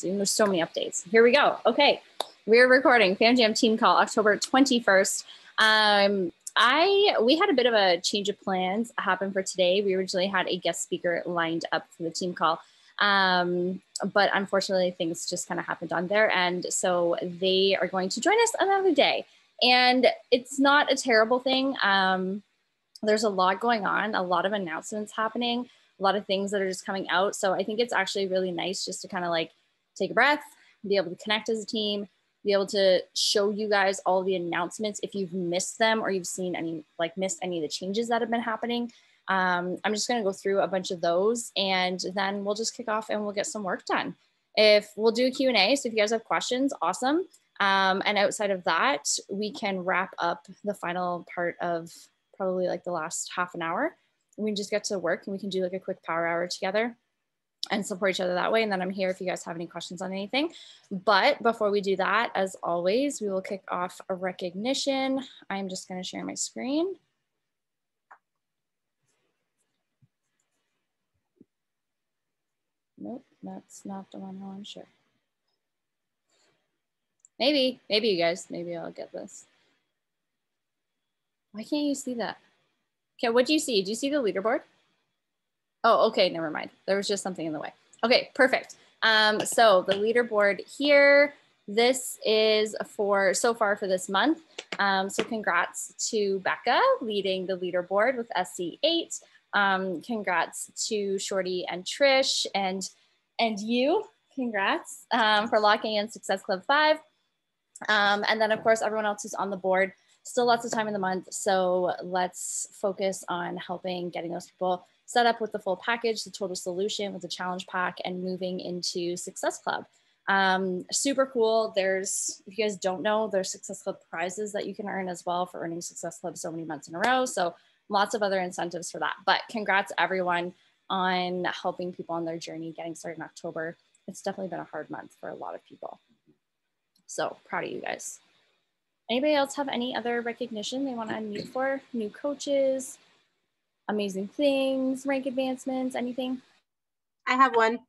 There's so many updates. Here we go. Okay, we're recording Fam Jam team call October 21st. We had a bit of a change of plans happen for today. We originally had a guest speaker lined up for the team call, but unfortunately things just kind of happened on their end. So they are going to join us another day, and it's not a terrible thing. There's a lot going on, a lot of announcements happening, a lot of things that are just coming out. So I think it's actually really nice just to kind of like take a breath, be able to connect as a team, be able to show you guys all the announcements if you've missed them or you've seen any, like missed any of the changes that have been happening. I'm just going to go through a bunch of those, and then we'll just kick off and we'll get some work done. If we'll do a Q&A, so if you guys have questions, awesome. And outside of that, we can wrap up the final part of probably like the last half an hour. We can just get to work and we can do like a quick power hour together and support each other that way. And then I'm here if you guys have any questions on anything. But before we do that, as always, we will kick off a recognition. I'm just going to share my screen. Nope, that's not the one I want to share. Maybe you guys, maybe I'll get this. Why can't you see that? Okay, what do you see? Do you see the leaderboard? Oh, okay, never mind. There was just something in the way. Okay, perfect. So the leaderboard here, this is for so far for this month. So congrats to Becca leading the leaderboard with SC8. Congrats to Shorty and Trish and you. Congrats for locking in Success Club 5. And then of course, everyone else who's on the board. Still lots of time in the month, so let's focus on helping getting those people set up with the full package, the total solution with the challenge pack, and moving into Success Club. Super cool. There's, if you guys don't know, there's Success Club prizes that you can earn as well for earning Success Club so many months in a row. So lots of other incentives for that. But congrats everyone on helping people on their journey getting started in October. It's definitely been a hard month for a lot of people. So proud of you guys. Anybody else have any other recognition they want to unmute for? New coaches, amazing things, rank advancements, anything? I have one.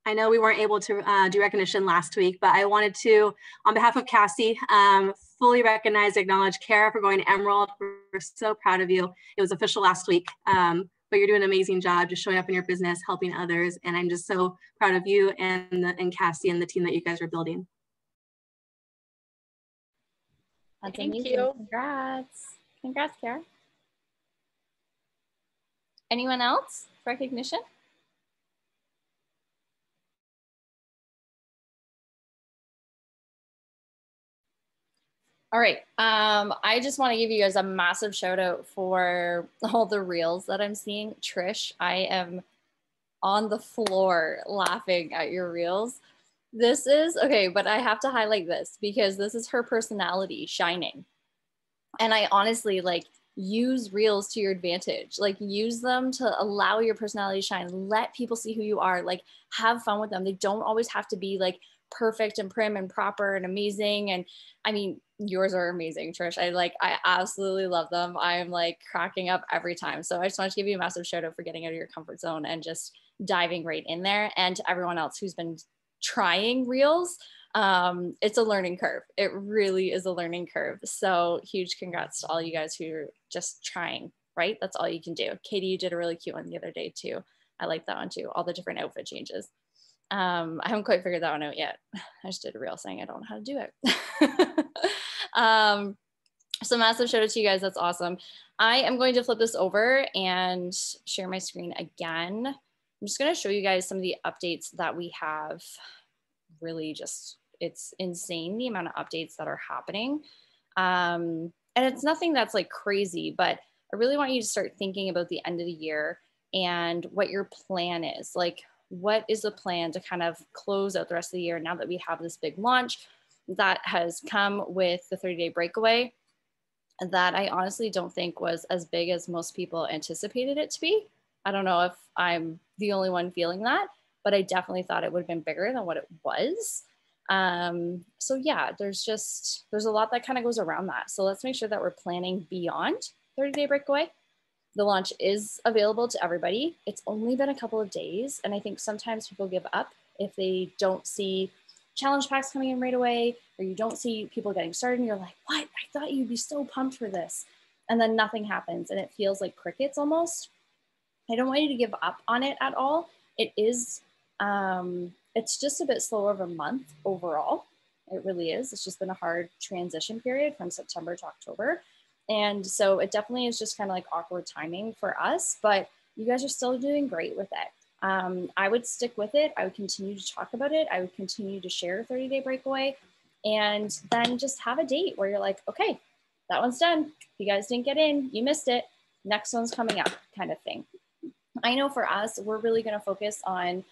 I know we weren't able to do recognition last week, but I wanted to, on behalf of Cassie, fully recognize, acknowledge Kara for going to Emerald. We're so proud of you. It was official last week, but you're doing an amazing job just showing up in your business, helping others. And I'm just so proud of you and Cassie and the team that you guys are building. That's Thank amazing. you. Congrats. Congrats, Kara. Anyone else? Recognition? All right. I just want to give you guys a massive shout out for all the reels that I'm seeing. Trish, I am on the floor laughing at your reels. This is, okay, but I have to highlight this because this is her personality shining. And I honestly like use reels to your advantage, like use them to allow your personality to shine, let people see who you are, like have fun with them. They don't always have to be like perfect and prim and proper and amazing. And I mean, yours are amazing, Trish. I absolutely love them. I'm like cracking up every time. So I just want to give you a massive shout out for getting out of your comfort zone and just diving right in there. And to everyone else who's been trying reels, it's a learning curve. It really is a learning curve. So huge congrats to all you guys who are just trying, right? That's all you can do. Katie, you did a really cute one the other day too. I like that one too. All the different outfit changes. I haven't quite figured that one out yet. I just did a reel saying I don't know how to do it. So massive shout out to you guys. That's awesome. I am going to flip this over and share my screen again. I'm just going to show you guys some of the updates that we have. Really just, it's insane the amount of updates that are happening. And it's nothing that's like crazy, but I really want you to start thinking about the end of the year and what your plan is. Like, what is the plan to kind of close out the rest of the year now that we have this big launch that has come with the 30-day breakaway that I honestly don't think was as big as most people anticipated it to be. I don't know if I'm the only one feeling that, but I definitely thought it would have been bigger than what it was. So yeah, there's a lot that kind of goes around that. So let's make sure that we're planning beyond 30-day breakaway. The launch is available to everybody. It's only been a couple of days, and I think sometimes people give up if they don't see challenge packs coming in right away, or you don't see people getting started and you're like, what? I thought you'd be so pumped for this. And then nothing happens and it feels like crickets almost. I don't want you to give up on it at all. It is, it's just a bit slower of a month overall. It really is. It's just been a hard transition period from September to October. And so it definitely is just kind of like awkward timing for us, but you guys are still doing great with it. I would stick with it. I would continue to talk about it. I would continue to share 30-day breakaway, and then just have a date where you're like, okay, that one's done. If you guys didn't get in, you missed it. Next one's coming up kind of thing. I know for us, we're really going to focus on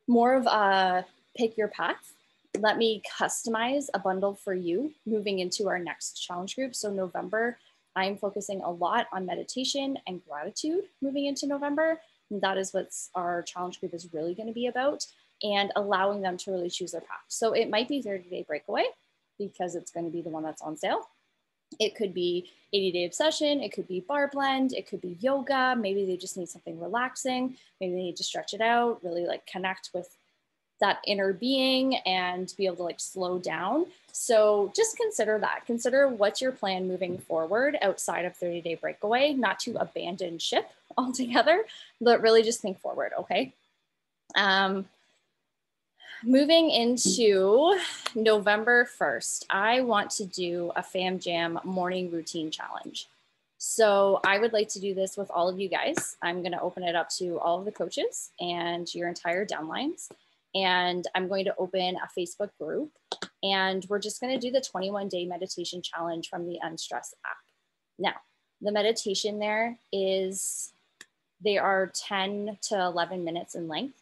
more of a pick your path. Let me customize a bundle for you moving into our next challenge group. So November, I'm focusing a lot on meditation and gratitude moving into November. And that is what our challenge group is really going to be about, and allowing them to really choose their path. So it might be 30-day breakaway because it's going to be the one that's on sale. It could be 80-day obsession. It could be bar blend. It could be yoga. Maybe they just need something relaxing. Maybe they need to stretch it out, really like connect with that inner being and be able to like slow down. So just consider that. Consider what's your plan moving forward outside of 30-day breakaway, not to abandon ship altogether, but really just think forward, okay? Moving into November 1st, I want to do a Fam Jam morning routine challenge. So I would like to do this with all of you guys. I'm going to open it up to all of the coaches and your entire downlines. And I'm going to open a Facebook group, and we're just going to do the 21-day meditation challenge from the Unstress app. Now, the meditation there is, they are 10 to 11 minutes in length.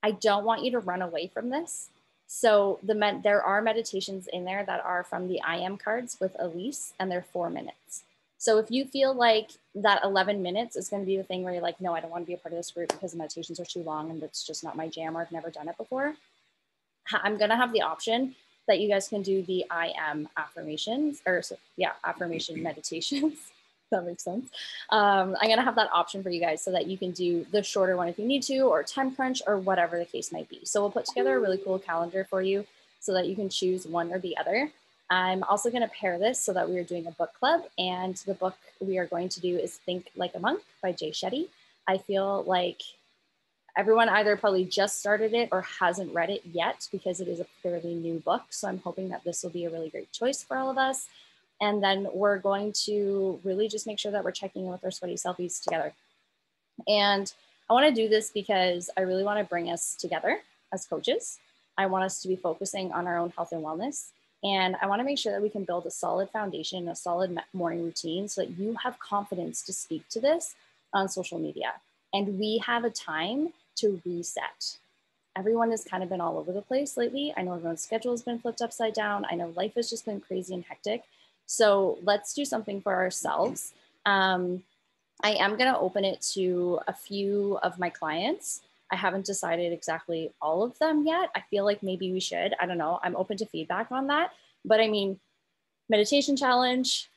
I don't want you to run away from this. So there are meditations in there that are from the I Am cards with Elise, and they're 4 minutes. So if you feel like that 11 minutes is going to be the thing where you're like, no, I don't want to be a part of this group because the meditations are too long and it's just not my jam, or I've never done it before, I'm going to have the option that you guys can do the I Am affirmations, or yeah, affirmation meditations. That makes sense. I'm going to have that option for you guys so that you can do the shorter one if you need to, or time crunch, or whatever the case might be. So we'll put together a really cool calendar for you so that you can choose one or the other. I'm also going to pair this so that we are doing a book club, and the book we are going to do is Think Like a Monk by Jay Shetty. I feel like everyone either probably just started it or hasn't read it yet because it is a fairly new book. So I'm hoping that this will be a really great choice for all of us. And then we're going to really just make sure that we're checking in with our sweaty selfies together. And I want to do this because I really want to bring us together as coaches. I want us to be focusing on our own health and wellness. And I want to make sure that we can build a solid foundation, a solid morning routine so that you have confidence to speak to this on social media. And we have a time to reset. Everyone has kind of been all over the place lately. I know everyone's schedule has been flipped upside down. I know life has just been crazy and hectic. So let's do something for ourselves. I am going to open it to a few of my clients. I haven't decided exactly all of them yet. I feel like maybe we should. I don't know. I'm open to feedback on that. But I mean, meditation challenge,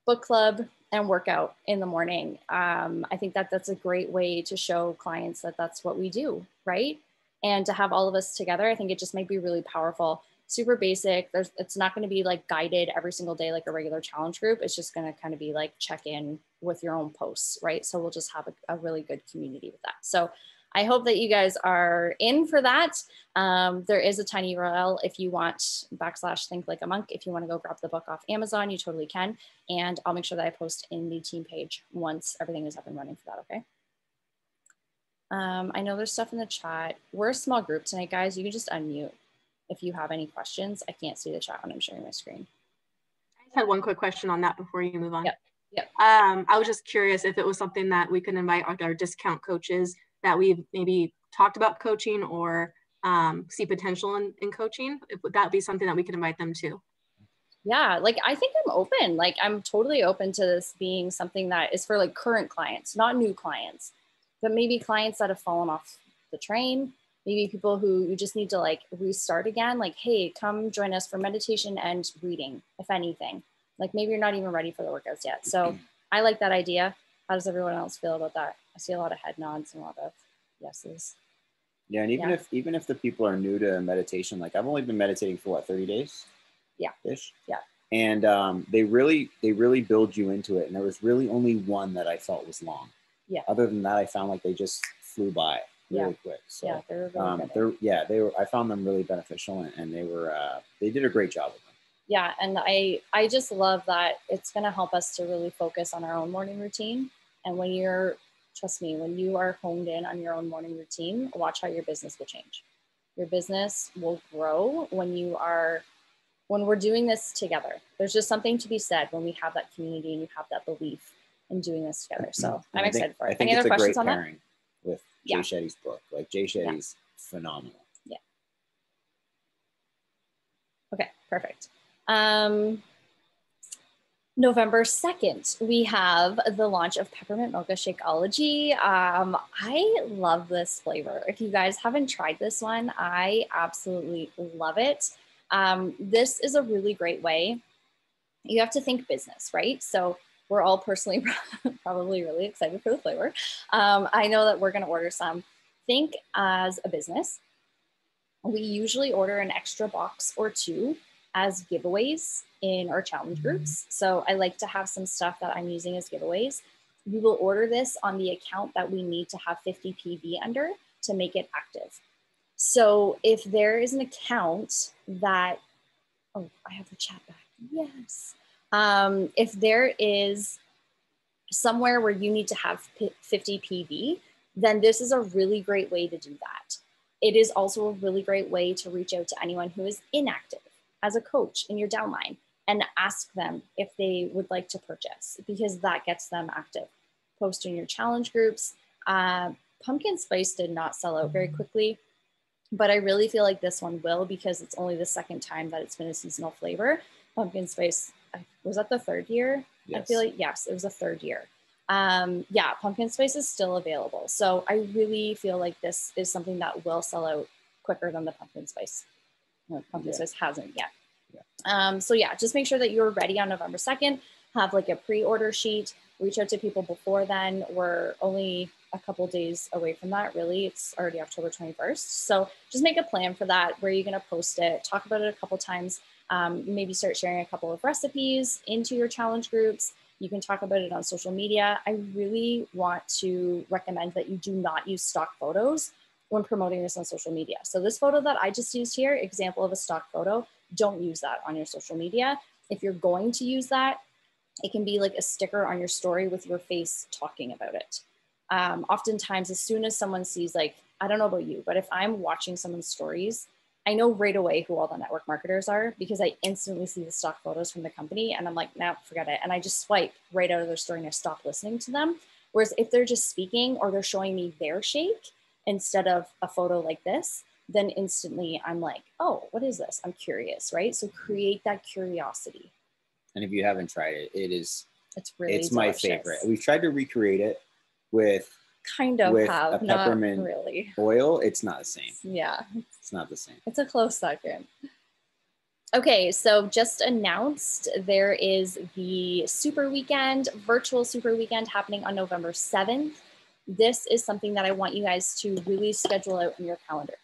book club, and workout in the morning. I think that that's a great way to show clients that that's what we do, right? And to have all of us together, I think it just might be really powerful. Super basic. It's not going to be like guided every single day like a regular challenge group. It's just going to kind of be like check in with your own posts, right? So we'll just have a really good community with that. So I hope that you guys are in for that. There is a tiny URL if you want /Think Like a Monk. If you want to go grab the book off Amazon, you totally can. And I'll make sure that I post in the team page once everything is up and running for that, okay? I know there's stuff in the chat. We're a small group tonight, guys. You can just unmute if you have any questions. I can't see the chat when I'm sharing my screen. I just had one quick question on that before you move on. Yep. I was just curious if it was something that we could invite our discount coaches that we've maybe talked about coaching or see potential in coaching. Would that be something that we could invite them to? Yeah, like I think I'm open. Like I'm totally open to this being something that is for like current clients, not new clients, but maybe clients that have fallen off the train. Maybe people who you just need to like restart again. Like, hey, come join us for meditation and reading, if anything. Like maybe you're not even ready for the workouts yet. So I like that idea. How does everyone else feel about that? I see a lot of head nods and a lot of yeses. Yeah, and even if the people are new to meditation, like I've only been meditating for what, 30 days? Yeah. Ish. Yeah. And they really build you into it. And there was really only one that I felt was long. Yeah. Other than that, I found like they just flew by really quick. So yeah, they were really they were. I found them really beneficial, and they did a great job with them. Yeah, and I just love that it's going to help us to really focus on our own morning routine. And trust me, when you are honed in on your own morning routine, watch how your business will change. Your business will grow when we're doing this together. There's just something to be said when we have that community and you have that belief in doing this together. So I'm excited for it. I think Any it's other a great questions on that? pairing with Jay Shetty's book. Like Jay Shetty's phenomenal. Yeah. Okay, perfect. November 2nd, we have the launch of Peppermint Mocha Shakeology. I love this flavor. If you guys haven't tried this one, I absolutely love it. This is a really great way. You have to think business, right? So we're all personally probably really excited for the flavor. I know that we're going to order some. Think as a business. We usually order an extra box or two as giveaways in our challenge groups. So I like to have some stuff that I'm using as giveaways. We will order this on the account that we need to have 50 PV under to make it active. So if there is an account that, oh, I have the chat back. Yes. If there is somewhere where you need to have 50 PV, then this is a really great way to do that. It is also a really great way to reach out to anyone who is inactive as a coach in your downline and ask them if they would like to purchase, because that gets them active. Post in your challenge groups. Pumpkin spice did not sell out very quickly, but I really feel like this one will, because it's only the second time that it's been a seasonal flavor. Pumpkin spice, was that the third year? Yes. I feel like, yes, it was the third year. Yeah, pumpkin spice is still available. So I really feel like this is something that will sell out quicker than the pumpkin spice. No, pumpkin spice hasn't yet. Yeah. So yeah, just make sure that you're ready on November 2nd. Have like a pre-order sheet. Reach out to people before then. We're only a couple days away from that, really. It's already October 21st. So just make a plan for that. Where you're going to post it. Talk about it a couple times. Maybe start sharing a couple of recipes into your challenge groups. You can talk about it on social media. I really want to recommend that you do not use stock photos when promoting this on social media. So this photo that I just used here, example of a stock photo, don't use that on your social media. If you're going to use that, it can be like a sticker on your story with your face talking about it. Oftentimes, as soon as someone sees, like, I don't know about you, but if I'm watching someone's stories, I know right away who all the network marketers are, because I instantly see the stock photos from the company and I'm like, nah, forget it. And I just swipe right out of their story and I stop listening to them. Whereas if they're just speaking or they're showing me their shake instead of a photo like this, then instantly I'm like, oh, what is this? I'm curious, right? So create that curiosity. And if you haven't tried it, it's really it's delicious. My favorite. We've tried to recreate it with a peppermint not really. oil. It's not the same. Yeah. It's not the same. It's a close second. Okay, so just announced there is the Super Weekend, virtual Super Weekend happening on November 7th. This is something that I want you guys to really schedule out in your calendar.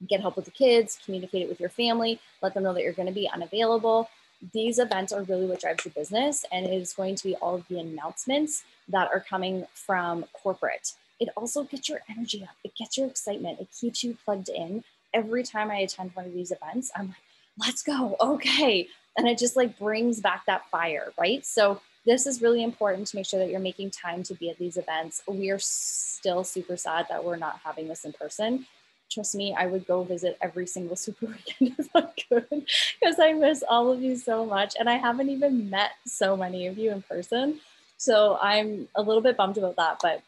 Get help with the kids, communicate it with your family, let them know that you're going to be unavailable. These events are really what drives your business, and it is going to be all of the announcements that are coming from corporate. It also gets your energy up. It gets your excitement. It keeps you plugged in. Every time I attend one of these events, I'm like, let's go. Okay. And it just like brings back that fire, right? So this is really important to make sure that you're making time to be at these events. We are still super sad that we're not having this in person. Trust me, I would go visit every single Super Weekend if I could, because I miss all of you so much. And I haven't even met so many of you in person. So I'm a little bit bummed about that, but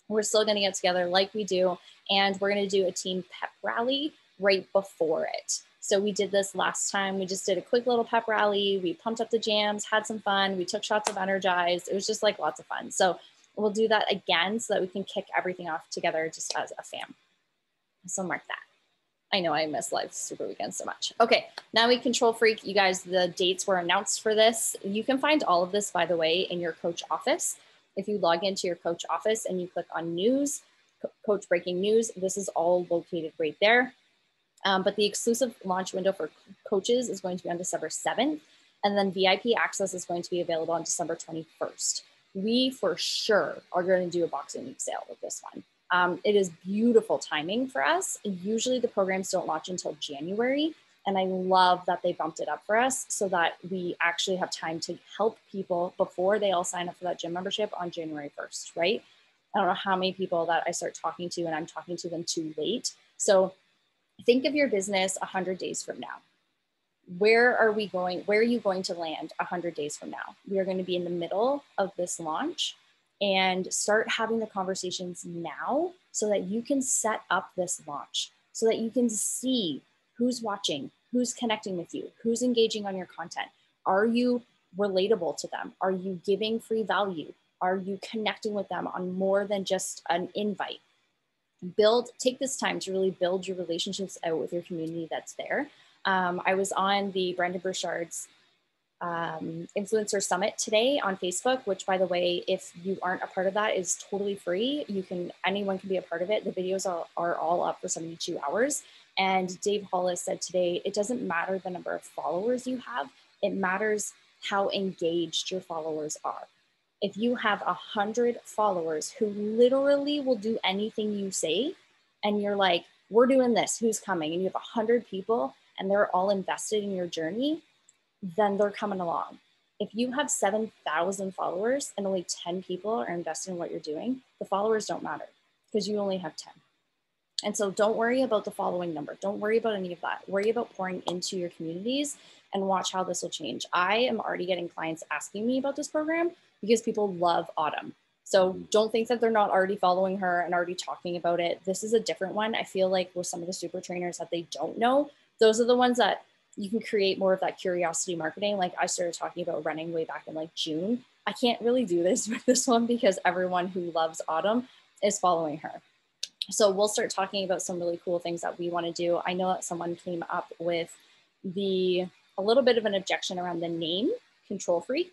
we're still going to get together like we do. And we're going to do a team pep rally right before it. So we did this last time. We just did a quick little pep rally. We pumped up the jams, had some fun. We took shots of Energize. It was just like lots of fun. So we'll do that again so that we can kick everything off together just as a fam. So mark that. I know I miss live Super Weekend so much. Okay, now we Control Freak. You guys, the dates were announced for this. You can find all of this, by the way, in your coach office. If you log into your coach office and you click on news, Coach Breaking News. This is all located right there. But the exclusive launch window for coaches is going to be on December 7th. And then VIP access is going to be available on December 21st. We for sure are going to do a Boxing Week sale with this one. It is beautiful timing for us. Usually the programs don't launch until January. And I love that they bumped it up for us so that we actually have time to help people before they all sign up for that gym membership on January 1st, right? I don't know how many people that I start talking to and I'm talking to them too late. So think of your business 100 days from now. Where are we going? Where are you going to land 100 days from now? We are going to be in the middle of this launch, and start having the conversations now so that you can set up this launch, so that you can see who's watching, who's connecting with you, who's engaging on your content. Are you relatable to them? Are you giving free value? Are you connecting with them on more than just an invite? Take this time to really build your relationships out with your community that's there. I was on the Brendon Burchard's Influencer Summit today on Facebook, which, by the way, if you aren't a part of that, is totally free. Anyone can be a part of it. The videos are all up for 72 hours. And Dave Hollis said today, it doesn't matter the number of followers you have, it matters how engaged your followers are. If you have 100 followers who literally will do anything you say, and you're like, we're doing this, who's coming? And you have 100 people and they're all invested in your journey, then they're coming along. If you have 7,000 followers and only 10 people are invested in what you're doing, the followers don't matter because you only have 10. And so don't worry about the following number. Don't worry about any of that. Worry about pouring into your communities and watch how this will change. I am already getting clients asking me about this program because people love Autumn. So don't think that they're not already following her and already talking about it. This is a different one. I feel like with some of the super trainers that they don't know, those are the ones that you can create more of that curiosity marketing. Like I started talking about running way back in like June. I can't really do this with this one because everyone who loves Autumn is following her. So we'll start talking about some really cool things that we want to do. I know that someone came up with a little bit of an objection around the name, Control Freak.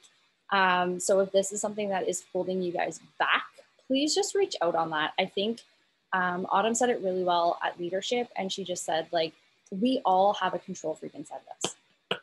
So if this is something that is holding you guys back, please just reach out on that. I think Autumn said it really well at leadership, and she just said, like, we all have a control freak inside of us.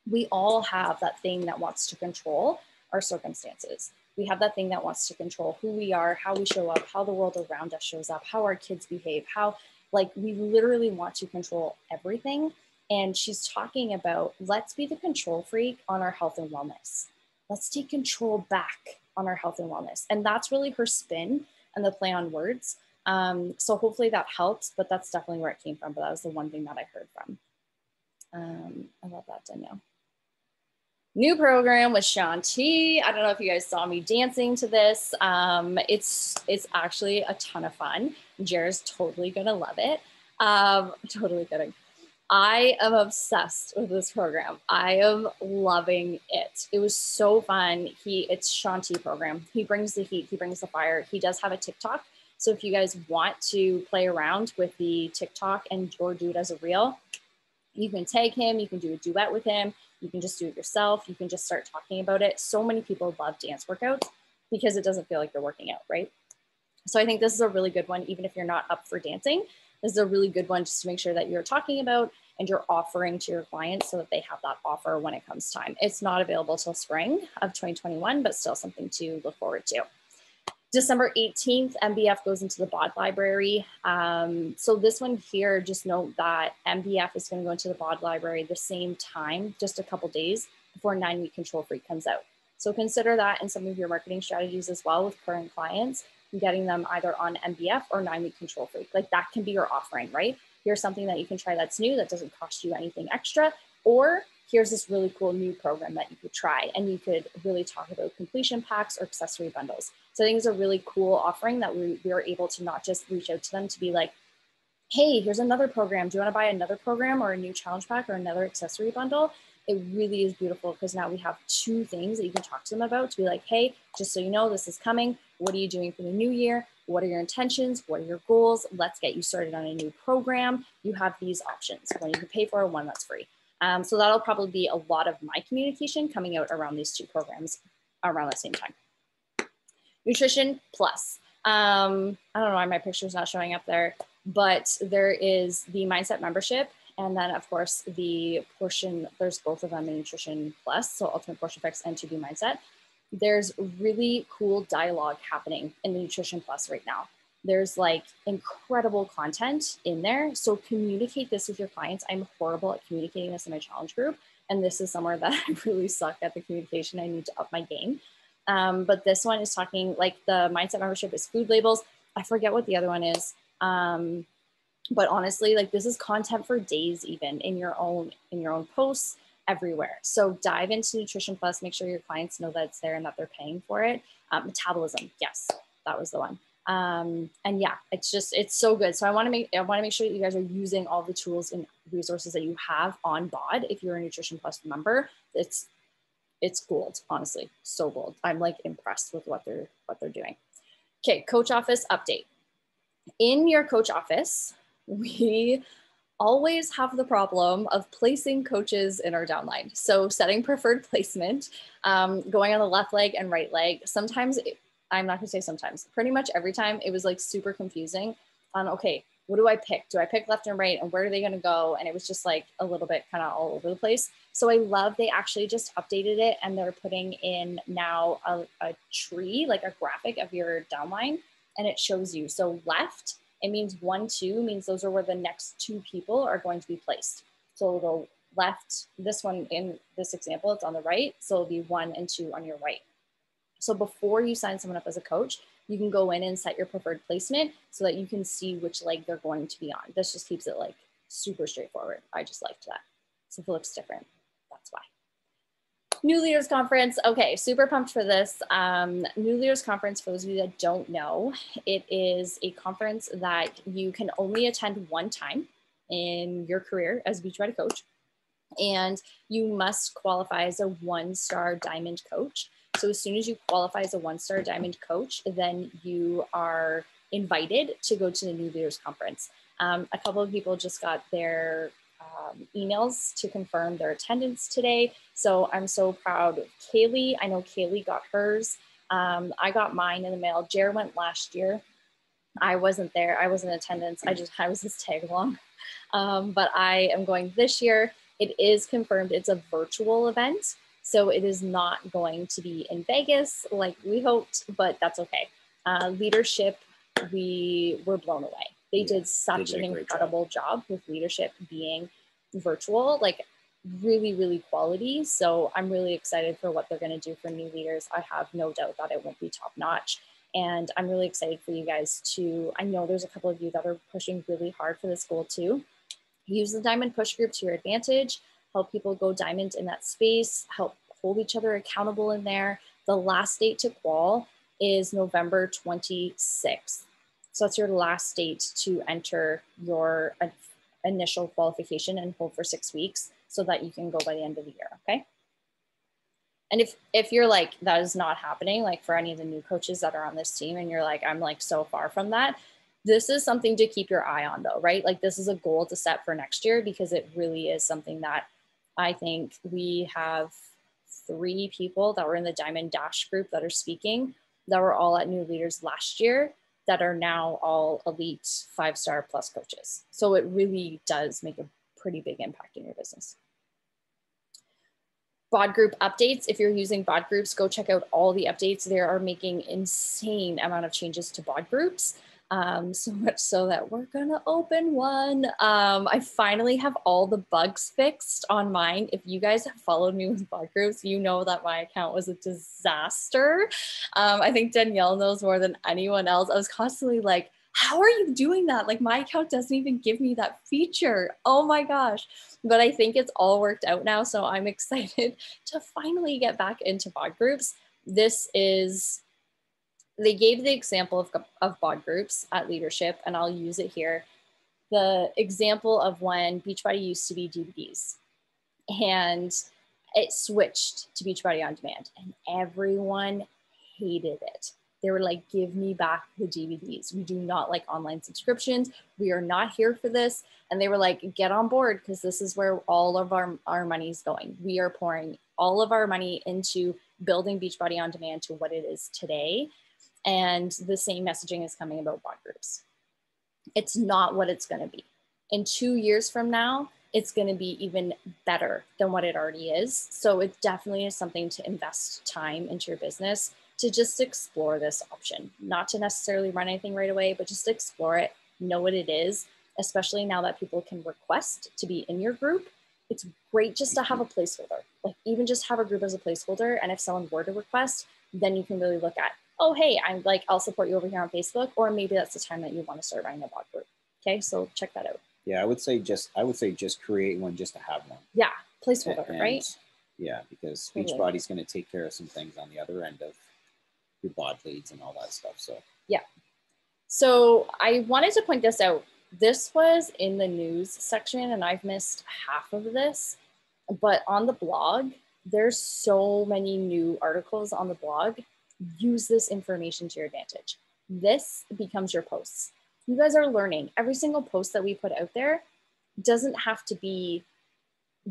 We all have that thing that wants to control our circumstances. We have that thing that wants to control who we are, how we show up, how the world around us shows up, how our kids behave, how, like, we literally want to control everything. And she's talking about, let's be the control freak on our health and wellness. Let's take control back on our health and wellness. And that's really her spin and the play on words. So hopefully that helps, but that's definitely where it came from. But that was the one thing that I heard from. I love that, Danielle. New program with Shanti. I don't know if you guys saw me dancing to this. It's actually a ton of fun. Jared's totally gonna love it. Totally kidding. I am obsessed with this program. I am loving it. It was so fun. It's Shanti program. He brings the heat, he brings the fire. He does have a TikTok. So if you guys want to play around with the TikTok or do it as a reel, you can tag him, you can do a duet with him, you can just do it yourself, you can just start talking about it. So many people love dance workouts because it doesn't feel like they're working out, right? So I think this is a really good one, even if you're not up for dancing. This is a really good one just to make sure that you're talking about and you're offering to your clients so that they have that offer when it comes time. It's not available till spring of 2021, but still something to look forward to. December 18th, MBF goes into the BOD library. So this one here, just note that MBF is going to go into the BOD library the same time, just a couple days before 9-week Control Freak comes out. So consider that in some of your marketing strategies as well with current clients, getting them either on MBF or 9-week Control Freak. Like that can be your offering, right? Here's something that you can try that's new, that doesn't cost you anything extra, or here's this really cool new program that you could try, and you could really talk about completion packs or accessory bundles. So I think it's a really cool offering that we are able to not just reach out to them to be like, hey, here's another program. Do you want to buy another program or a new challenge pack or another accessory bundle? It really is beautiful because now we have 2 things that you can talk to them about to be like, hey, just so you know, this is coming. What are you doing for the new year? What are your intentions? What are your goals? Let's get you started on a new program. You have these options, one you can pay for, one that's free. So that'll probably be a lot of my communication coming out around these 2 programs around the same time. Nutrition Plus. I don't know why my picture's not showing up there, but there is the Mindset membership. And then of course the portion, there's both of them in Nutrition Plus, so Ultimate Portion Fix and 2B Mindset. There's really cool dialogue happening in the Nutrition Plus right now. There's like incredible content in there. So communicate this with your clients. I'm horrible at communicating this in my challenge group. And this is somewhere that I really suck at the communication. I need to up my game. But this one is talking, like the Mindset membership is food labels. I forget what the other one is. But honestly, like this is content for days, even in your own posts everywhere. So dive into Nutrition Plus, make sure your clients know that it's there and that they're paying for it. Metabolism. Yes, that was the one. And yeah, it's so good. So I want to make sure that you guys are using all the tools and resources that you have on BOD. If you're a Nutrition Plus member, it's gold, honestly, so gold. I'm like impressed with what they're doing. Okay, coach office update. In your coach office, we always have the problem of placing coaches in our downline. So setting preferred placement, going on the left leg and right leg. Sometimes, I'm not gonna say sometimes, pretty much every time it was like super confusing on, okay, what do I pick? Do I pick left and right, and where are they gonna go? And it was just like a little bit kind of all over the place. So I love they actually just updated it and they're putting in now a tree, like a graphic of your downline, and it shows you. So left, it means 1, 2, means those are where the next 2 people are going to be placed. So it'll go left, this one in this example, it's on the right. So it'll be 1 and 2 on your right. So before you sign someone up as a coach, you can go in and set your preferred placement so that you can see which leg they're going to be on. This just keeps it like super straightforward. I just liked that. So if it looks different, that's why. New Leaders Conference. Okay, super pumped for this. New Leaders Conference, for those of you that don't know, it is a conference that you can only attend one time in your career as a Beachbody coach. And you must qualify as a 1-star diamond coach. So as soon as you qualify as a 1-star diamond coach, then you are invited to go to the New Leaders Conference. A couple of people just got their emails to confirm their attendance today. So I'm so proud of Kaylee. I know Kaylee got hers. I got mine in the mail. Jer went last year. I wasn't there. I was in attendance. I was his tag along. But I am going this year. It is confirmed. It's a virtual event. So it is not going to be in Vegas like we hoped, but that's okay. Leadership, we were blown away. They did such an incredible job with leadership being virtual, like really, really quality. So I'm really excited for what they're going to do for new leaders. I have no doubt that it won't be top notch. And I'm really excited for you guys to, I know there's a couple of you that are pushing really hard for this goal too. Use the Diamond Push Group to your advantage, help people go diamond in that space, help hold each other accountable in there. The last date to qual is November 26th. So that's your last date to enter your initial qualification and hold for 6 weeks so that you can go by the end of the year, okay? And if you're like, that is not happening, like for any of the new coaches that are on this team and you're like, I'm like so far from that, this is something to keep your eye on though, right? Like this is a goal to set for next year because it really is something that I think we have 3 people that were in the Diamond Dash group that are speaking that were all at New Leaders last year that are now all elite 5-star plus coaches. So it really does make a pretty big impact in your business. BOD group updates. If you're using BOD groups, go check out all the updates. They are making insane amount of changes to BOD groups. So much so that we're gonna open one. I finally have all the bugs fixed on mine. If you guys have followed me with BOD groups, you know that my account was a disaster. I think Danielle knows more than anyone else. I was constantly like, how are you doing that? Like my account doesn't even give me that feature. Oh my gosh. But I think it's all worked out now. So I'm excited to finally get back into BOD groups. They gave the example of BOD groups at leadership, and I'll use it here. The example of when Beachbody used to be DVDs and it switched to Beachbody On Demand and everyone hated it. They were like, give me back the DVDs. We do not like online subscriptions. We are not here for this. And they were like, get on board because this is where all of our money is going. We are pouring all of our money into building Beachbody On Demand to what it is today. And the same messaging is coming about bot groups. It's not what it's going to be. In 2 years from now, it's going to be even better than what it already is. So it definitely is something to invest time into your business, to just explore this option, not to necessarily run anything right away, but just explore it, know what it is, especially now that people can request to be in your group. It's great just to have a placeholder, like even just have a group as a placeholder. And if someone were to request, then you can really look at, oh, hey, I'm like, I'll support you over here on Facebook, or maybe that's the time that you want to start running a bot group. Okay, so check that out. Yeah, I would say just create one just to have one. Yeah, placeholder, right? Yeah, because Beachbody's going to take care of some things on the other end of your bot leads and all that stuff. So yeah. So I wanted to point this out. This was in the news section and I've missed half of this, but on the blog, there's so many new articles on the blog. Use this information to your advantage. This becomes your posts. You guys are learning. Every single post that we put out there doesn't have to be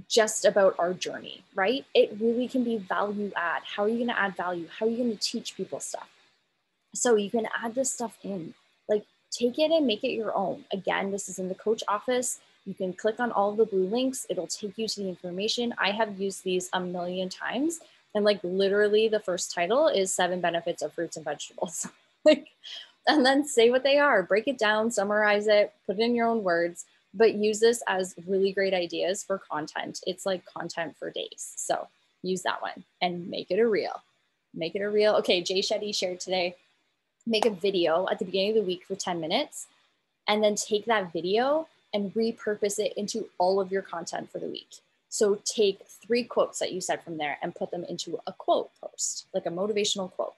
just about our journey, right? It really can be value add. How are you going to add value? How are you going to teach people stuff? So you can add this stuff in, like take it and make it your own. Again, this is in the coach office. You can click on all of the blue links. It'll take you to the information. I have used these a million times. And like literally the first title is 7 benefits of fruits and vegetables. And then say what they are, break it down, summarize it, put it in your own words, but use this as really great ideas for content. It's like content for days. So use that one and make it a reel. Make it a reel. Okay, Jay Shetty shared today, make a video at the beginning of the week for 10 minutes, and then take that video and repurpose it into all of your content for the week. So take 3 quotes that you said from there and put them into a quote post, like a motivational quote.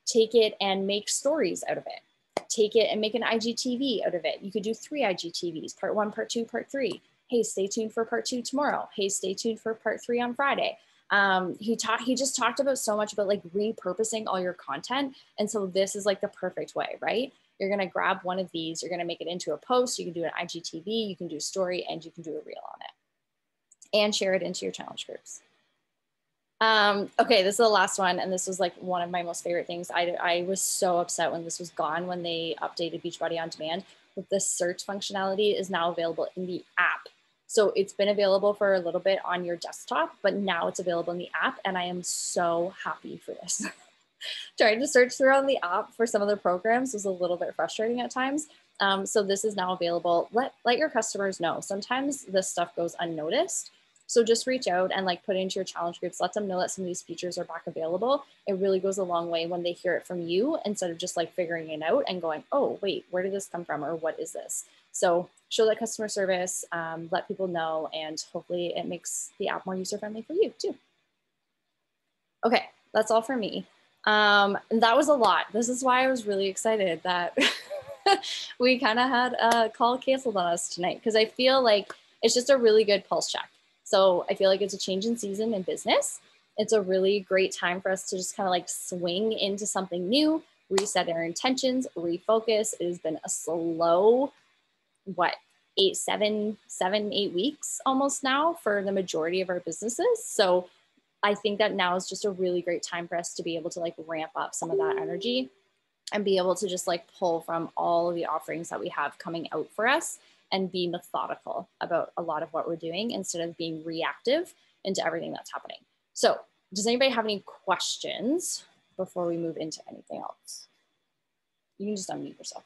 Take it and make stories out of it. Take it and make an IGTV out of it. You could do 3 IGTVs, part 1, part 2, part 3. Hey, stay tuned for part 2 tomorrow. Hey, stay tuned for part 3 on Friday. He just talked about so much about like repurposing all your content. And so this is like the perfect way, right? You're going to grab one of these, you're going to make it into a post. You can do an IGTV, you can do a story, and you can do a reel on it and share it into your challenge groups. Okay, this is the last one. And this was like one of my most favorite things. I was so upset when this was gone, when they updated Beachbody On Demand. But the search functionality is now available in the app. So it's been available for a little bit on your desktop, but now it's available in the app. And I am so happy for this. Trying to search through on the app for some of the programs was a little bit frustrating at times. So this is now available. Let your customers know. Sometimes this stuff goes unnoticed. So just reach out and like put it into your challenge groups. Let them know that some of these features are back available. It really goes a long way when they hear it from you instead of just like figuring it out and going, oh, wait, where did this come from? Or what is this? So show that customer service, let people know, and hopefully it makes the app more user-friendly for you too. Okay, that's all for me. And that was a lot. This is why I was really excited that we kind of had a call canceled on us tonight, because I feel like it's just a really good pulse check. So I feel like it's a change in season in business. It's a really great time for us to just kind of like swing into something new, reset our intentions, refocus. It has been a slow, 8 weeks almost now for the majority of our businesses. So I think that now is just a really great time for us to be able to like ramp up some of that energy and be able to just like pull from all of the offerings that we have coming out for us and be methodical about a lot of what we're doing instead of being reactive into everything that's happening. So does anybody have any questions before we move into anything else? You can just unmute yourself.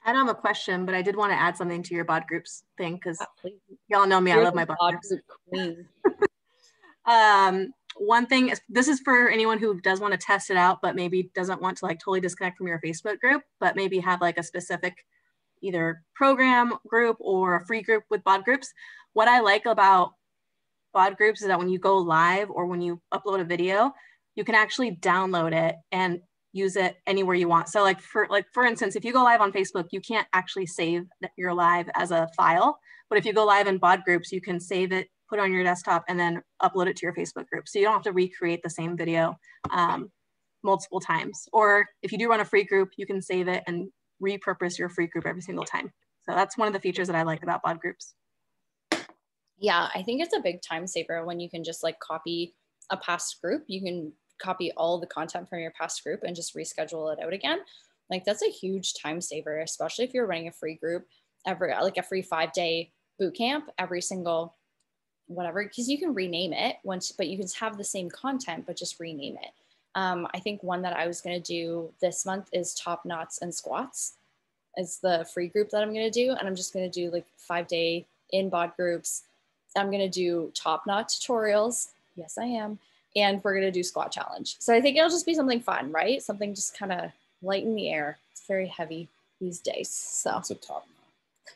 I don't have a question, but I did want to add something to your bod groups thing, because y'all know me, I love my bod groups. Queen. One thing is, this is for anyone who does want to test it out, but maybe doesn't want to like totally disconnect from your Facebook group, but maybe have like a specific either program group or a free group with bod groups. What I like about bod groups is that when you go live or when you upload a video, you can actually download it and use it anywhere you want. So for instance, if you go live on Facebook, you can't actually save your live as a file, but if you go live in bod groups, you can save it, put it on your desktop, and then upload it to your Facebook group. So you don't have to recreate the same video multiple times. Or if you do run a free group, you can save it and repurpose your free group every single time. So that's one of the features that I like about bod groups. Yeah, I think it's a big time saver when you can just like copy a past group, you can copy all the content from your past group and just reschedule it out again. Like that's a huge time saver, especially if you're running a free group like a free 5-day boot camp every single whatever, because you can rename it once, but you can have the same content, but just rename it. I think one that I was going to do this month is top knots and squats. It's the free group that I'm going to do. And I'm just going to do like 5-day in bod groups. I'm going to do top knot tutorials. Yes, I am. And we're going to do squat challenge. So I think it'll just be something fun, right? Something just kind of light in the air. It's very heavy these days. So it's a top knot.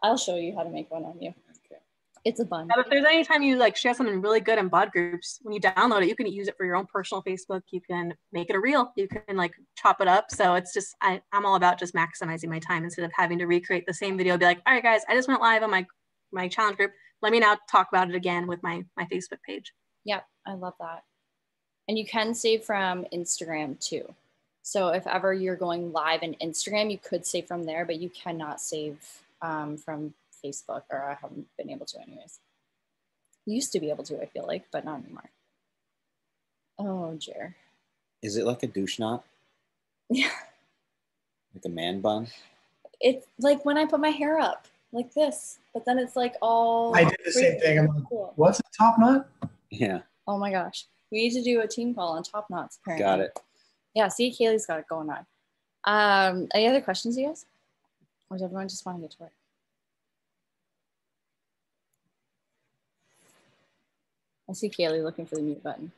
I'll show you how to make one on you. Okay. It's a bun. But if there's any time you like share something really good in bod groups, when you download it, you can use it for your own personal Facebook. You can make it a reel. You can like chop it up. So it's just, I'm all about just maximizing my time instead of having to recreate the same video. Be like, all right, guys, I just went live on my challenge group. Let me now talk about it again with my Facebook page. Yep, I love that. And you can save from Instagram too. So if ever you're going live in Instagram, you could save from there, but you cannot save from Facebook, or I haven't been able to anyways. Used to be able to, I feel like, but not anymore. Oh, Jer. Is it like a douche knot? Yeah. Like a man bun? It's like when I put my hair up like this, but then it's like all. I did the same thing. I'm like, cool. What's a top knot? Yeah. Oh my gosh. We need to do a team call on top knots, apparently. Got it. Yeah, see, Kaylee's got it going on. Any other questions, you guys? Or does everyone just want to get to work? I see Kaylee looking for the mute button.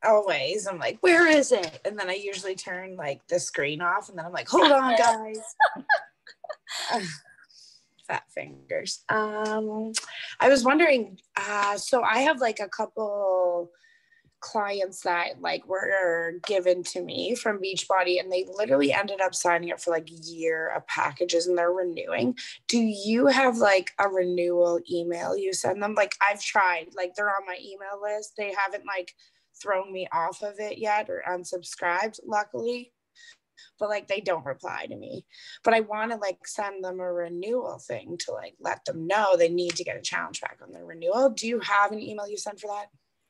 Always. I'm like, where is it? And then I usually turn like the screen off, and then I'm like, hold on, guys. Fat fingers. I was wondering, so I have like a couple clients that like were given to me from Beachbody, and they literally ended up signing up for like a year of packages, and they're renewing. Do you have like a renewal email you send them? Like I've tried, like they're on my email list. They haven't like thrown me off of it yet or unsubscribed, luckily, but like they don't reply to me. But I want to like send them a renewal thing to like let them know they need to get a challenge pack on their renewal. Do you have an email you send for that?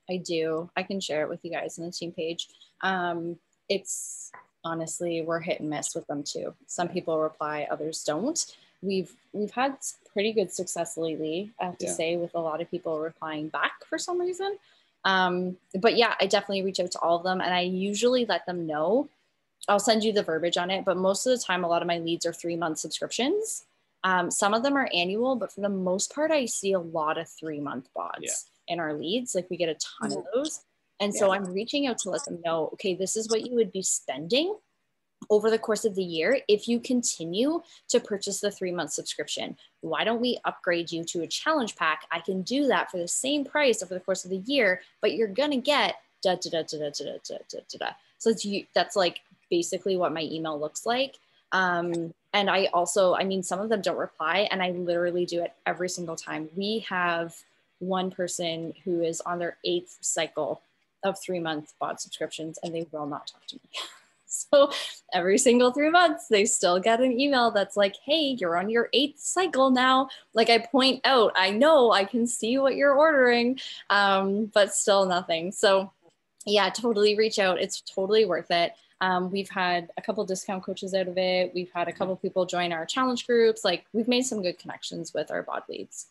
I do. I can share it with you guys in the team page. It's honestly, we're hit and miss with them too. Some people reply, others don't. We've had pretty good success lately, I have to say, with a lot of people replying back for some reason. But yeah, I definitely reach out to all of them, and I usually let them know. I'll send you the verbiage on it, but most of the time, a lot of my leads are 3-month subscriptions. Some of them are annual, but for the most part, I see a lot of 3-month bods in our leads. Like we get a ton of those. And so I'm reaching out to let them know, okay, this is what you would be spending over the course of the year if you continue to purchase the 3-month subscription. Why don't we upgrade you to a challenge pack? I can do that for the same price over the course of the year, but you're gonna get da da da da da da da da da. So that's like basically what my email looks like. And I also, I mean, some of them don't reply, and I literally do it every single time. We have one person who is on their 8th cycle of 3-month bod subscriptions, and they will not talk to me. So every single 3 months, they still get an email that's like, hey, you're on your 8th cycle now. Like I point out, I know I can see what you're ordering, but still nothing. So yeah, totally reach out. It's totally worth it. We've had a couple discount coaches out of it. We've had a couple people join our challenge groups. Like we've made some good connections with our bod leads.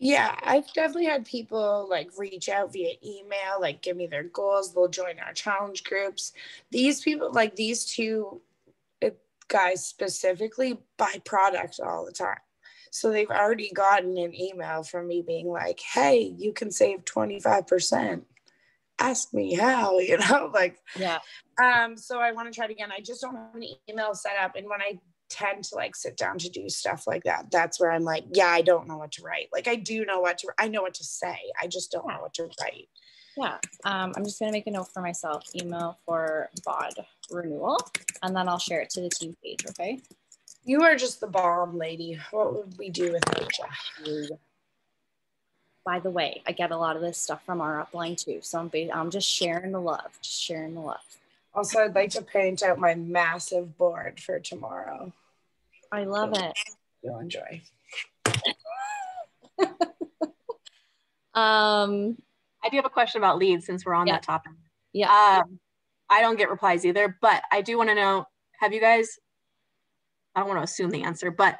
Yeah, I've definitely had people like reach out via email, like give me their goals. They'll join our challenge groups. These people, like these two guys specifically, buy products all the time. So they've already gotten an email from me being like, hey, you can save 25%. Ask me how, you know, like, yeah. So I want to try it again. I just don't have an email set up. And when I tend to like sit down to do stuff like that, that's where I'm like, yeah, I don't know what to write. Like I do know I know what to say. I just don't know what to write. Yeah. I'm just going to make a note for myself, email for bod renewal, and then I'll share it to the team page. Okay. You are just the bomb, lady. What would we do without you? By the way, I get a lot of this stuff from our upline too. So I'm just sharing the love, Also, I'd like to paint out my massive board for tomorrow. I love it. You'll enjoy. I do have a question about leads since we're on that topic. Yeah. I don't get replies either, but I do want to know, have you guys, I don't want to assume the answer, but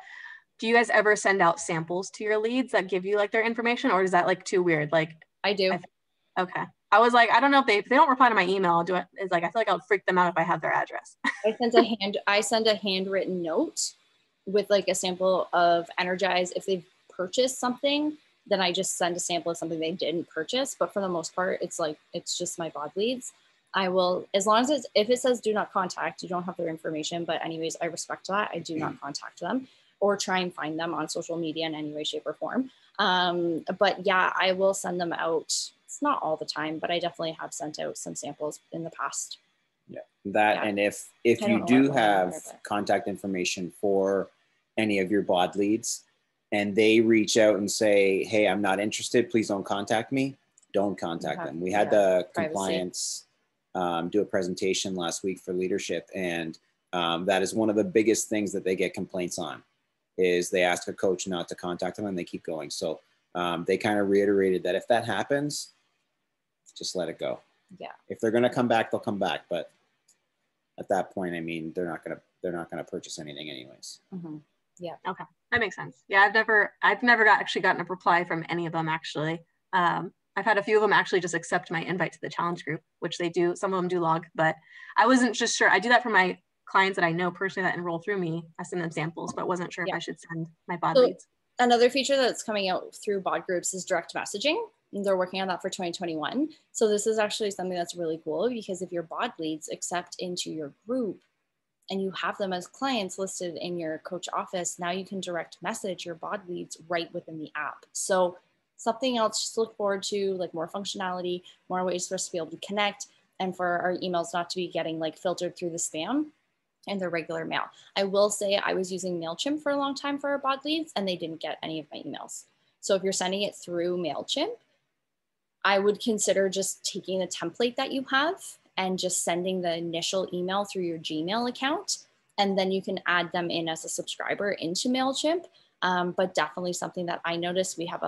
do you guys ever send out samples to your leads that give you like their information, or is that like too weird? Like I do. Okay. I was like, I don't know if they don't reply to my email, I'll do it. It's like, I feel like I'll freak them out if I have their address. I send a handwritten note with like a sample of Energize. If they've purchased something, then I just send a sample of something they didn't purchase. But for the most part, it's just my bod leads. I will, as long as if it says do not contact, you don't have their information, but anyways, I respect that. I do not contact them or try and find them on social media in any way, shape, or form. But yeah, I will send them out. It's not all the time, but I definitely have sent out some samples in the past. Yeah, that, and if you do have contact information for any of your bod leads and they reach out and say, hey, I'm not interested, please don't contact me, don't contact them. We had the compliance do a presentation last week for leadership, and that is one of the biggest things that they get complaints on, is they ask a coach not to contact them and they keep going. So they kind of reiterated that if that happens, just let it go. Yeah. If they're going to come back, they'll come back. But at that point, I mean, they're not going to purchase anything anyways. Mm-hmm. Yeah. Okay. That makes sense. Yeah. I've never actually gotten a reply from any of them actually. I've had a few of them actually just accept my invite to the challenge group, which they do. Some of them do log, but I wasn't just sure. I do that for my clients that I know personally that enroll through me. I send them samples, but wasn't sure if I should send my bod leads. Another feature that's coming out through bod groups is direct messaging. They're working on that for 2021. So this is actually something that's really cool, because if your bod leads accept into your group and you have them as clients listed in your coach office, now you can direct message your bod leads right within the app. So something else just to look forward to, like more functionality, more ways for us to be able to connect, and for our emails not to be getting like filtered through the spam and their regular mail. I will say I was using MailChimp for a long time for our bod leads and they didn't get any of my emails. So if you're sending it through MailChimp, I would consider just taking a template that you have and just sending the initial email through your Gmail account. And then you can add them in as a subscriber into MailChimp. But definitely something that I noticed, we have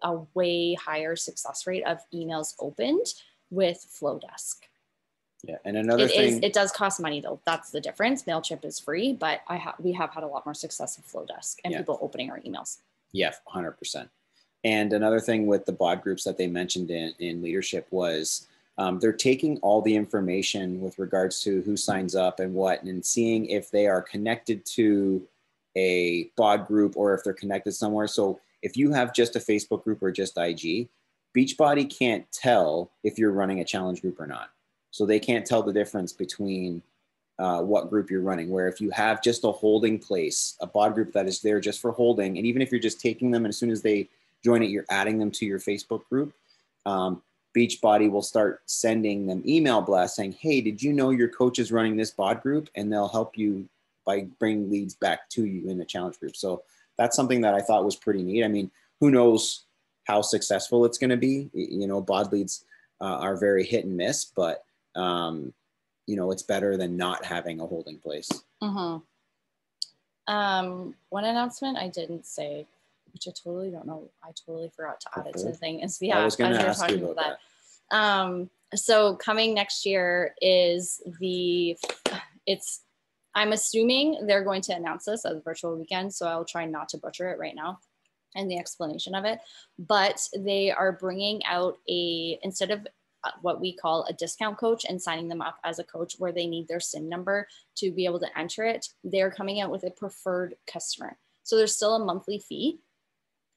a way higher success rate of emails opened with Flowdesk. Yeah, and another thing, it does cost money though. That's the difference. MailChimp is free, but we have had a lot more success with Flowdesk and people opening our emails. Yeah, 100%. And another thing with the bod groups that they mentioned in leadership was they're taking all the information with regards to who signs up and what, and seeing if they are connected to a bod group or if they're connected somewhere. So if you have just a Facebook group or just IG, Beachbody can't tell if you're running a challenge group or not. So they can't tell the difference between what group you're running, where if you have just a holding place, a bod group that is there just for holding, and even if you're just taking them and as soon as they join it, you're adding them to your Facebook group, Beachbody will start sending them email blasts saying, hey, did you know your coach is running this bod group? And they'll help you by bringing leads back to you in the challenge group. So that's something that I thought was pretty neat. I mean, who knows how successful it's going to be? You know, bod leads are very hit and miss, but you know, it's better than not having a holding place. Mm-hmm. One announcement I didn't say, which I totally don't know, I totally forgot to add it to the thing, is I was going to ask you about that. So coming next year is I'm assuming they're going to announce this as a virtual weekend, so I'll try not to butcher it right now and the explanation of it, but they are bringing out instead of what we call a discount coach and signing them up as a coach where they need their SIN number to be able to enter it, they're coming out with a preferred customer. So there's still a monthly fee,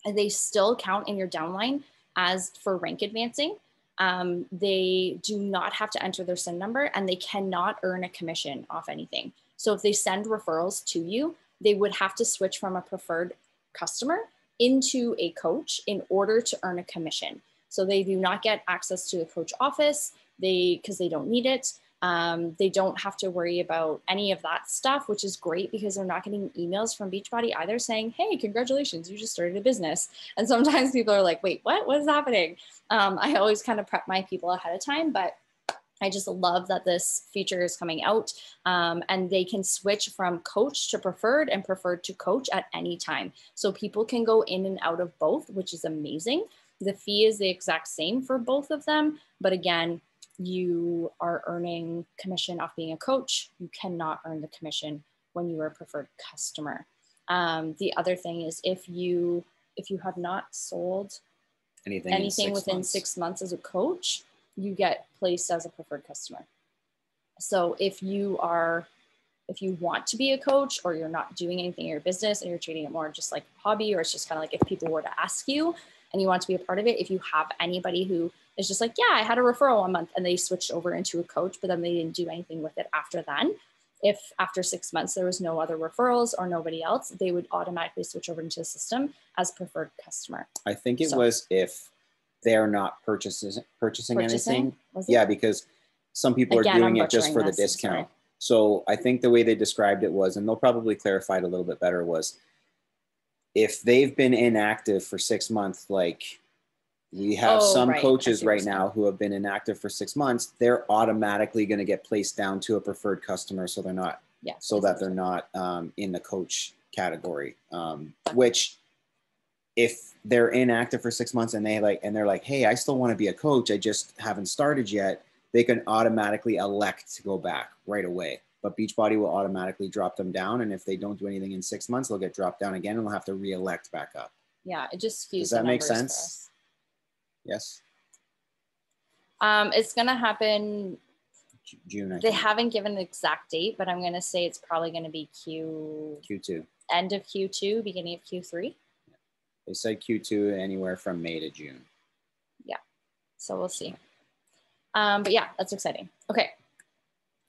and they still count in your downline as for rank advancing. They do not have to enter their SIN number, and they cannot earn a commission off anything. So if they send referrals to you, they would have to switch from a preferred customer into a coach in order to earn a commission. So they do not get access to the coach office because they don't need it. They don't have to worry about any of that stuff, which is great because they're not getting emails from Beachbody either saying, hey, congratulations, you just started a business. And sometimes people are like, wait, what is happening? I always kind of prep my people ahead of time, but I just love that this feature is coming out, and they can switch from coach to preferred and preferred to coach at any time. So people can go in and out of both, which is amazing. The fee is the exact same for both of them, but again, you are earning commission off being a coach. You cannot earn the commission when you are a preferred customer. The other thing is if you have not sold anything within 6 months as a coach, you get placed as a preferred customer. So if you want to be a coach, or you're not doing anything in your business and you're treating it more just like a hobby, or it's just kind of like if people were to ask you and you want to be a part of it, if you have anybody who is just like, yeah, I had a referral 1 month and they switched over into a coach, but then they didn't do anything with it after then. If after 6 months there was no other referrals or nobody else, they would automatically switch over into the system as preferred customer. I think it was if they're not purchasing anything. Yeah, because some people are doing it just for the discount. So I think the way they described it was, and they'll probably clarify it a little bit better, was if they've been inactive for 6 months, like we have some coaches right now who have been inactive for 6 months, they're automatically going to get placed down to a preferred customer. So they're not, they're not in the coach category, which if they're inactive for 6 months and they're like, hey, I still want to be a coach, I just haven't started yet, they can automatically elect to go back right away. But Beachbody will automatically drop them down. And if they don't do anything in 6 months, they'll get dropped down again and they'll have to re-elect back up. Yeah, it just skews. Does that make sense? Yes. It's going to happen June. They haven't given an exact date, but I'm going to say it's probably going to be Q2. End of Q2, beginning of Q3. They said Q2 anywhere from May to June. Yeah. So we'll see. But yeah, that's exciting. Okay.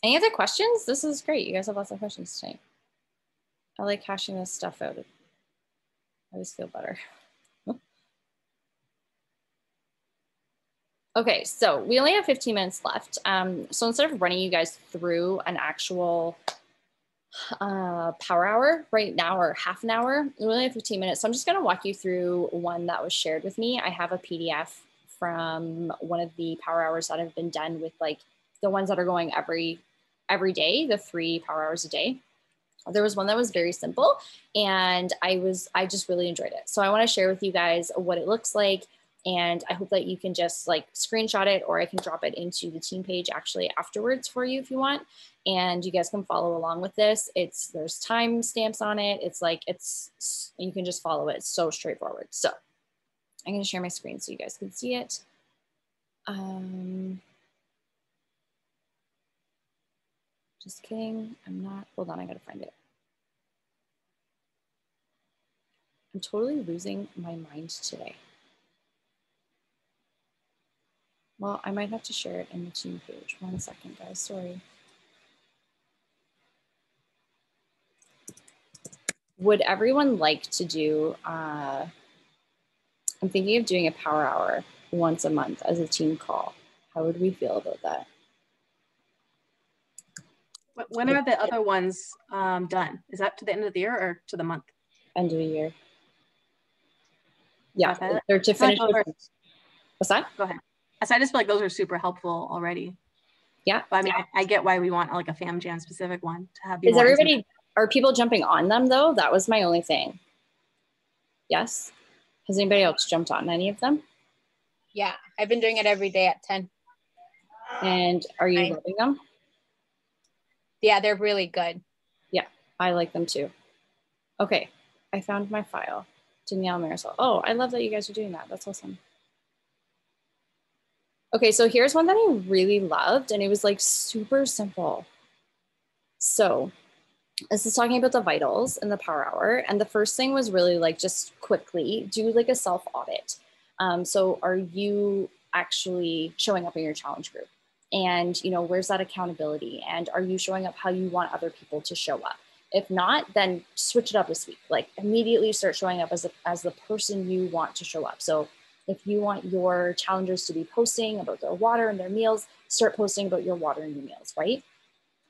Any other questions? This is great. You guys have lots of questions tonight. I like hashing this stuff out. I always feel better. Okay, so we only have 15 minutes left. So instead of running you guys through an actual power hour right now, or half an hour, we only have 15 minutes. So I'm just gonna walk you through one that was shared with me. I have a PDF from one of the power hours that have been done with like the ones that are going every day, the 3 power hours a day. There was one that was very simple and I just really enjoyed it. So I want to share with you guys what it looks like. And I hope that you can just like screenshot it, or I can drop it into the team page actually afterwards for you if you want. And you guys can follow along with this. There's time stamps on it. You can just follow it. It's so straightforward. So I'm going to share my screen so you guys can see it. Just kidding. I'm not, hold on, I got to find it. I'm totally losing my mind today. Well, I might have to share it in the team page. 1 second, guys, sorry. Would everyone like to do, I'm thinking of doing a power hour once a month as a team call. How would we feel about that? When are the other ones done? Is that to the end of the year or to the month? End of the year. Yeah, they're to finish. What's that? Go ahead. So I just feel like those are super helpful already. Yeah. But I mean, I get why we want like a Fam Jam specific one to have. Are people jumping on them though? That was my only thing. Yes. Has anybody else jumped on any of them? Yeah, I've been doing it every day at 10. And are you loving them? Yeah, they're really good. Yeah, I like them too. Okay, I found my file. Danielle Marisol. Oh, I love that you guys are doing that. That's awesome. Okay, so here's one that I really loved, and it was like super simple. So this is talking about the vitals in the power hour. And the first thing was really like, just quickly do like a self audit. So are you actually showing up in your challenge group? And, you know, where's that accountability? And are you showing up how you want other people to show up? If not, then switch it up this week. Like immediately start showing up as the person you want to show up. So if you want your challengers to be posting about their water and their meals, start posting about your water and your meals, right?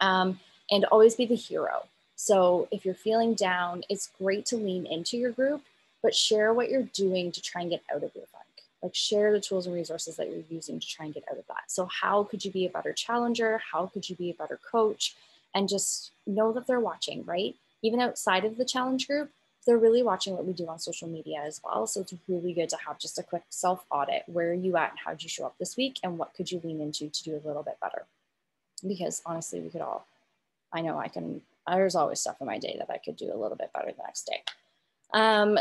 And always be the hero. So if you're feeling down, it's great to lean into your group, but share what you're doing to try and get out of your funk. Like share the tools and resources that you're using to try and get out of that. So how could you be a better challenger? How could you be a better coach? And just know that they're watching, right? Even outside of the challenge group, they're really watching what we do on social media as well. So it's really good to have just a quick self-audit. Where are you at? How did you show up this week? And what could you lean into to do a little bit better? Because honestly, we could all, I know there's always stuff in my day that I could do a little bit better the next day.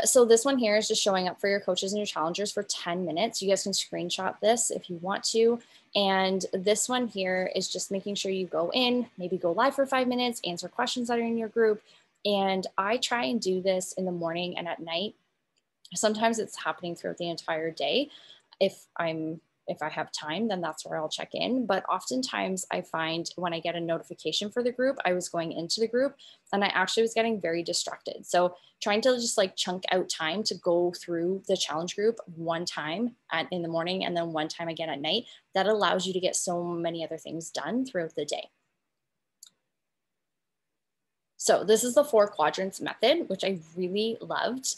So this one here is just showing up for your coaches and your challengers for 10 minutes. You guys can screenshot this if you want to. And this one here is just making sure you go in, maybe go live for 5 minutes, answer questions that are in your group. And I try and do this in the morning and at night. Sometimes it's happening throughout the entire day. If I have time, then that's where I'll check in. But oftentimes I find when I get a notification for the group, I was going into the group and I actually was getting very distracted. So trying to just like chunk out time to go through the challenge group one time in the morning and then one time again at night, that allows you to get so many other things done throughout the day. So this is the 4 quadrants method, which I really loved.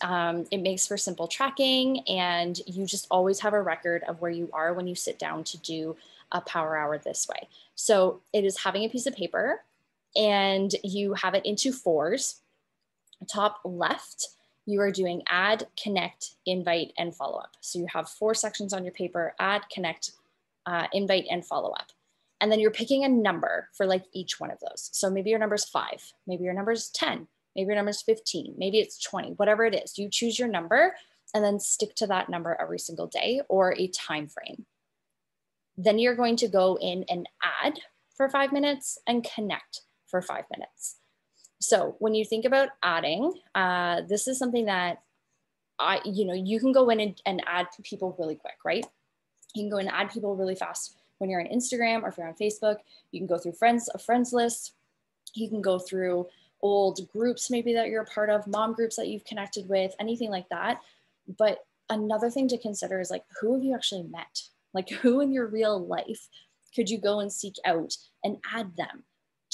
It makes for simple tracking, and you just always have a record of where you are when you sit down to do a power hour this way. So it is having a piece of paper and you have it into 4s. Top left, you are doing add, connect, invite, and follow up. So you have 4 sections on your paper: add, connect, invite, and follow up. And then you're picking a number for like each one of those. So maybe your number is 5, maybe your number is 10, maybe your number is 15, maybe it's 20, whatever it is. You choose your number and then stick to that number every single day or a time frame. Then you're going to go in and add for 5 minutes and connect for 5 minutes. So when you think about adding, this is something that you can go in and add people really quick, right? You can go in and add people really fast. When you're on Instagram or if you're on Facebook, you can go through a friends list. You can go through old groups maybe that you're a part of, mom groups that you've connected with, anything like that. But another thing to consider is like, who have you actually met? Like who in your real life could you go and seek out and add them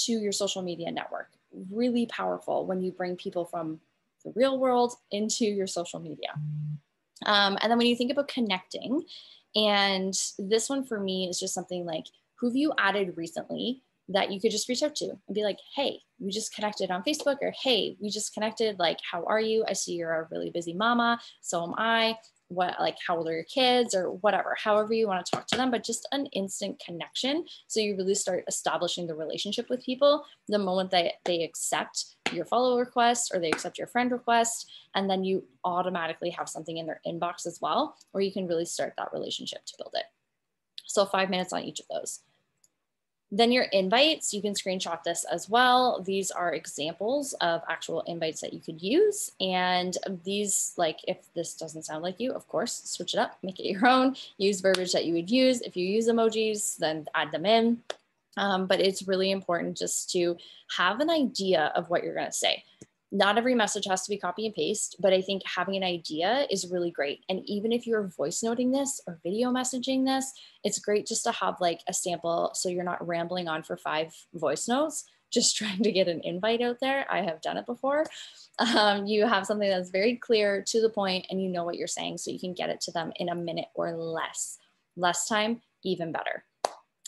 to your social media network? Really powerful when you bring people from the real world into your social media. And then when you think about connecting, and this one for me is just something like, who have you added recently that you could just reach out to and be like, hey, we just connected on Facebook, or hey, we just connected, like, how are you? I see you're a really busy mama, so am I. What, like, how old are your kids, or whatever, however you want to talk to them, but just an instant connection. So you really start establishing the relationship with people the moment that they accept your follow request or they accept your friend request, and then you automatically have something in their inbox as well, where you can really start that relationship to build it. So 5 minutes on each of those. Then your invites, you can screenshot this as well. These are examples of actual invites that you could use. And these, like, if this doesn't sound like you, of course, switch it up, make it your own, use verbiage that you would use. If you use emojis, then add them in. But it's really important just to have an idea of what you're going to say. Not every message has to be copy and paste, but I think having an idea is really great. And even if you're voice noting this or video messaging this, it's great just to have like a sample so you're not rambling on for 5 voice notes, just trying to get an invite out there. I have done it before. You have something that's very clear, to the point, and you know what you're saying, so you can get it to them in a minute or less. Less time, even better.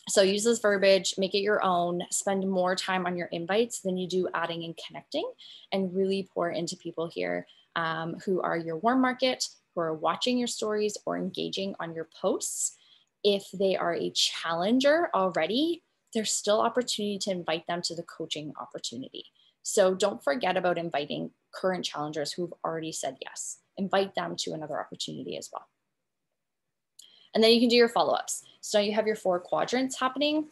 So use this verbiage, make it your own, spend more time on your invites than you do adding and connecting, and really pour into people here who are your warm market, who are watching your stories or engaging on your posts. If they are a challenger already, there's still opportunity to invite them to the coaching opportunity. So don't forget about inviting current challengers who've already said yes. Invite them to another opportunity as well. And then you can do your follow-ups. So you have your 4 quadrants happening.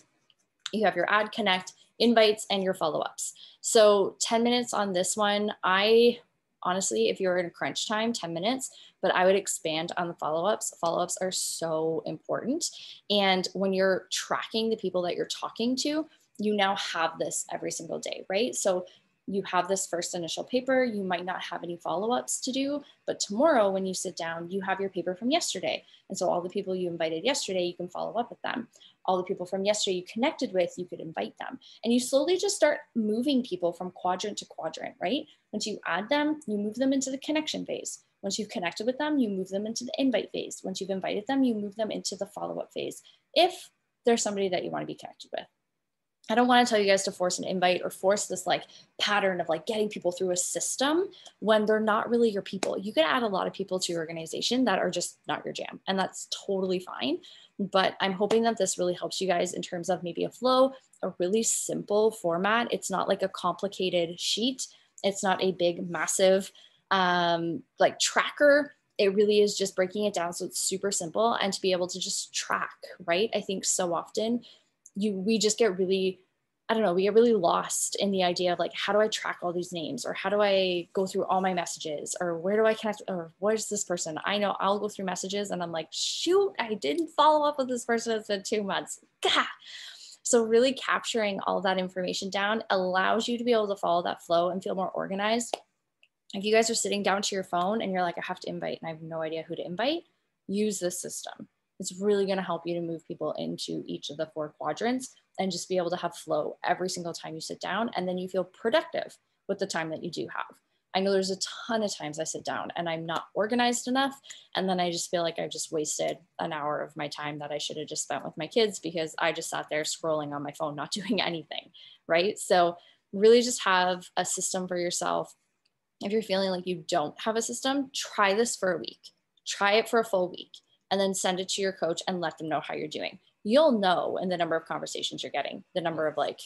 You have your add, connect, invites, and your follow-ups. So 10 minutes on this one. I honestly, if you're in a crunch time, 10 minutes, but I would expand on the follow-ups. Follow-ups are so important. And when you're tracking the people that you're talking to, you now have this every single day, right? So you have this first initial paper, you might not have any follow-ups to do, but tomorrow when you sit down, you have your paper from yesterday. And so all the people you invited yesterday, you can follow up with them. All the people from yesterday you connected with, you could invite them. And you slowly just start moving people from quadrant to quadrant, right? Once you add them, you move them into the connection phase. Once you've connected with them, you move them into the invite phase. Once you've invited them, you move them into the follow-up phase, if there's somebody that you want to be connected with. I don't want to tell you guys to force an invite or force this like pattern of like getting people through a system when they're not really your people. You could add a lot of people to your organization that are just not your jam, and that's totally fine. But I'm hoping that this really helps you guys in terms of maybe a flow, a really simple format. It's not like a complicated sheet. It's not a big, massive like tracker. It really is just breaking it down so it's super simple and to be able to just track, right? I think so often we just get really, I don't know, we get really lost in the idea of like, how do I track all these names, or how do I go through all my messages, or where do I connect, or where's this person? I know I'll go through messages and I'm like, shoot, I didn't follow up with this person. It's been 2 months. Gah. So really capturing all that information down allows you to be able to follow that flow and feel more organized. If you guys are sitting down to your phone and you're like, I have to invite and I have no idea who to invite, use this system. It's really going to help you to move people into each of the 4 quadrants and just be able to have flow every single time you sit down. And then you feel productive with the time that you do have. I know there's a ton of times I sit down and I'm not organized enough. And then I just feel like I've just wasted an hour of my time that I should have just spent with my kids because I just sat there scrolling on my phone, not doing anything, right? So really just have a system for yourself. If you're feeling like you don't have a system, try this for a week. Try it for a full week and then send it to your coach and let them know how you're doing. You'll know in the number of conversations you're getting, the number of like,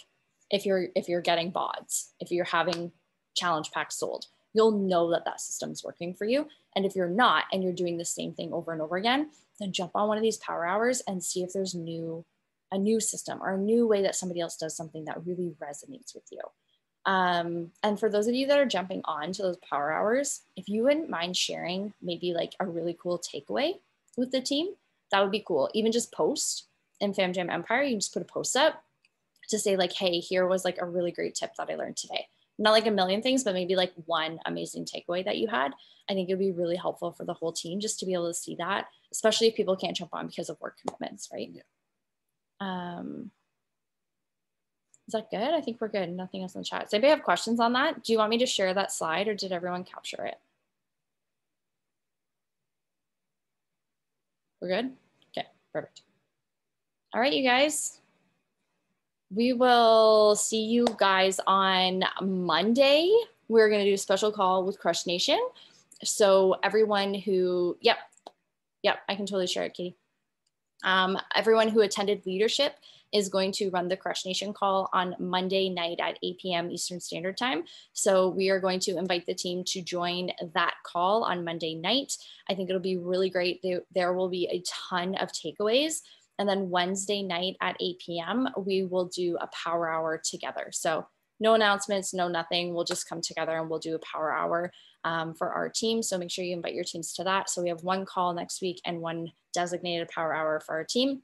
if you're getting bods, if you're having challenge packs sold, you'll know that that system's working for you. And if you're not, and you're doing the same thing over and over again, then jump on one of these power hours and see if there's a new system or a new way that somebody else does something that really resonates with you. And for those of you that are jumping on to those power hours, if you wouldn't mind sharing maybe like a really cool takeaway with the team, that would be cool. Even just post in FamJam Empire, you can just put a post up to say like, hey, here was like a really great tip that I learned today. Not like a million things, but maybe like one amazing takeaway that you had. I think it'd be really helpful for the whole team just to be able to see that, especially if people can't jump on because of work commitments, right? Yeah. Is that good? I think we're good. Nothing else in the chat. Does anybody have questions on that? Do you want me to share that slide or did everyone capture it? We're good? Okay, perfect. All right, you guys. We will see you guys on Monday. We're going to do a special call with Crush Nation. So everyone who, yep, I can totally share it, Katie. Everyone who attended leadership is going to run the Crush Nation call on Monday night at 8 p.m. Eastern Standard Time. So we are going to invite the team to join that call on Monday night. I think it'll be really great. There will be a ton of takeaways. And then Wednesday night at 8 p.m., we will do a power hour together. So no announcements, no nothing. We'll just come together and we'll do a power hour for our team. So make sure you invite your teams to that. So we have one call next week and one designated power hour for our team.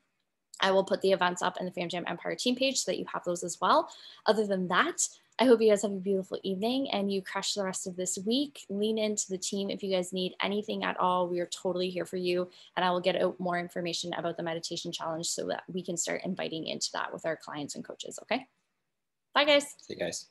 I will put the events up in the FamJam Empire team page so that you have those as well. Other than that, I hope you guys have a beautiful evening and you crush the rest of this week. Lean into the team. If you guys need anything at all, we are totally here for you. And I will get out more information about the meditation challenge so that we can start inviting into that with our clients and coaches. Okay. Bye guys. See you guys.